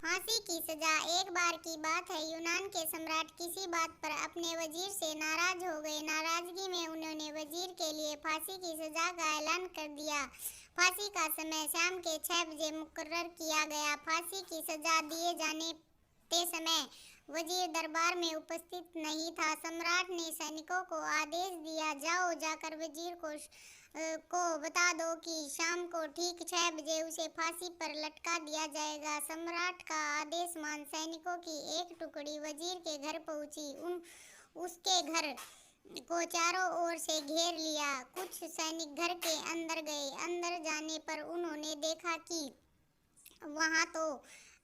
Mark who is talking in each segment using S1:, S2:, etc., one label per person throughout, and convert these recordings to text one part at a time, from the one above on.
S1: फांसी की सजा। एक बार की बात है, यूनान के सम्राट किसी बात पर अपने वजीर से नाराज हो गए। नाराजगी में उन्होंने वजीर के लिए फांसी की सजा का ऐलान कर दिया। फांसी का समय शाम के 6 बजे मुकर्रर किया गया। फांसी की सजा दिए जाने ते समय वजीर दरबार में उपस्थित नहीं था। सम्राट ने सैनिकों को आदेश दिया, जाओ जाकर वजीर को बता दो कि शाम को ठीक 6 बजे उसे फांसी पर लटका दिया जाएगा। सम्राट का आदेश मान सैनिकों की एक टुकड़ी वजीर के घर पहुंची। उसके घर को चारों ओर से घेर लिया। कुछ सैनिक घर के अंदर गए। अंदर जाने पर उन्होंने देखा कि वहाँ तो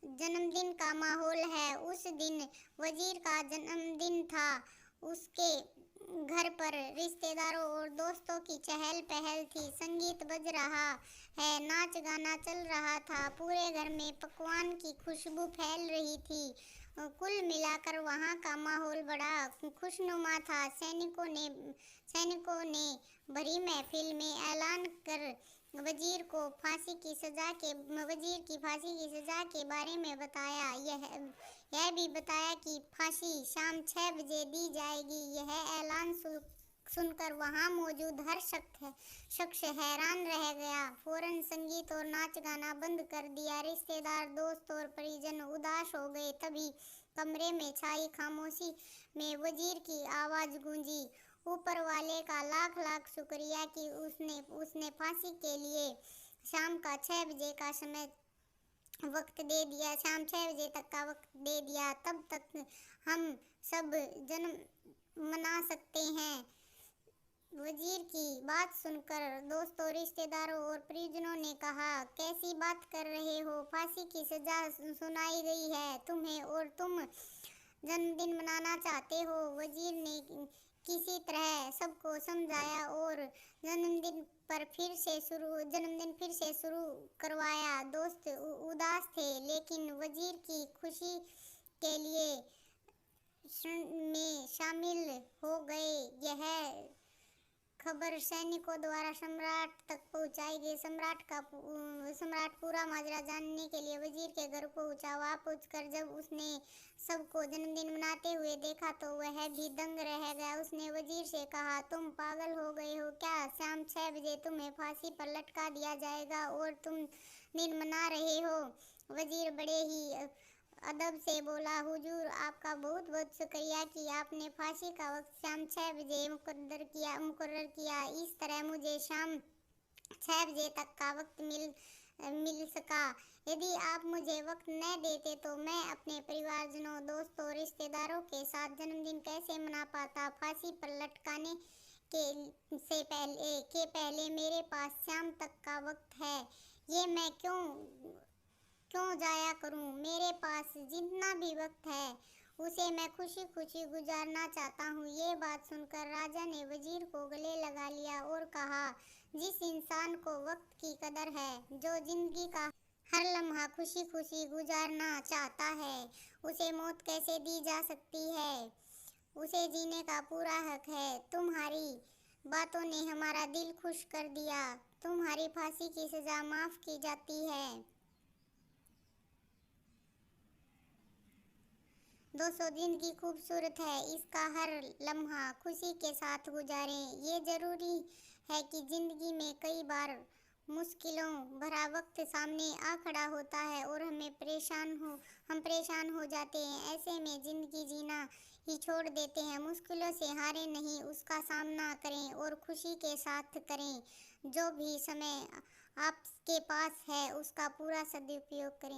S1: जन्मदिन का माहौल है। उस दिन वजीर का जन्मदिन था। उसके घर पर रिश्तेदारों और दोस्तों की चहल पहल थी। संगीत बज रहा है, नाच गाना चल रहा था। पूरे घर में पकवान की खुशबू फैल रही थी। कुल मिलाकर वहाँ का माहौल बड़ा खुशनुमा था। सैनिकों ने भरी महफिल में ऐलान कर वजीर की फांसी की सजा के बारे में बताया। यह भी बताया कि फांसी शाम 6 बजे दी जाएगी। यह ऐलान सुनकर वहां मौजूद हर शख्स हैरान रह गया। फौरन संगीत और नाच गाना बंद कर दिया। रिश्तेदार, दोस्त और परिजन उदास हो गए। तभी कमरे में छाई खामोशी में वजीर की आवाज गूंजी, ऊपर वाले का लाख लाख शुक्रिया कि उसने फांसी के लिए शाम का 6 बजे का समय वक्त दे दिया। शाम 6 बजे तक का वक्त दे दिया, तब तक हम सब जन्म मना सकते हैं। वजीर की बात सुनकर दोस्तों, रिश्तेदारों और परिजनों ने कहा, कैसी बात कर रहे हो? फांसी की सजा सुनाई गई है तुम्हें और तुम जन्मदिन मनाना चाहते हो। वजीर ने किसी तरह सबको समझाया और जन्मदिन फिर से शुरू करवाया। दोस्त उदास थे, लेकिन वजीर की खुशी के लिए में शामिल हो गए। यह खबर सैनिकों द्वारा सम्राट तक पहुंचाई गई। सम्राट पूरा माजरा जानने के लिए वजीर के घर पहुंचा। वहां पहुंचकर जब उसने सबको जन्मदिन मनाते हुए देखा तो वह भी दंग रह गया। उसने वजीर से कहा, तुम पागल हो गए हो क्या? शाम 6 बजे तुम्हें फांसी पर लटका दिया जाएगा और तुम दिन मना रहे हो। वजीर बड़े ही अदब से बोला, हुजूर, आपका बहुत बहुत शुक्रिया कि आपने फांसी का वक्त शाम 6 बजे मुकर्रर किया। इस तरह मुझे शाम 6 बजे तक का वक्त मिल सका। यदि आप मुझे वक्त न देते तो मैं अपने परिवारजनों, दोस्तों, रिश्तेदारों के साथ जन्मदिन कैसे मना पाता। फांसी पर लटकाने के पहले मेरे पास शाम तक का वक्त है। ये मैं क्यों जाया करूं? मेरे पास जितना भी वक्त है उसे मैं खुशी खुशी गुजारना चाहता हूँ। ये बात सुनकर राजा ने वजीर को गले लगा लिया और कहा, जिस इंसान को वक्त की कदर है, जो जिंदगी का हर लम्हा खुशी खुशी गुजारना चाहता है, उसे मौत कैसे दी जा सकती है? उसे जीने का पूरा हक है। तुम्हारी बातों ने हमारा दिल खुश कर दिया। तुम्हारी फांसी की सजा माफ की जाती है। दोस्तों, जिंदगी खूबसूरत है, इसका हर लम्हा खुशी के साथ गुजारें। ये जरूरी है कि जिंदगी में कई बार मुश्किलों भरा वक्त सामने आ खड़ा होता है और हम परेशान हो जाते हैं। ऐसे में जिंदगी जीना ही छोड़ देते हैं। मुश्किलों से हारे नहीं, उसका सामना करें और खुशी के साथ करें। जो भी समय आपके पास है उसका पूरा सदुपयोग करें।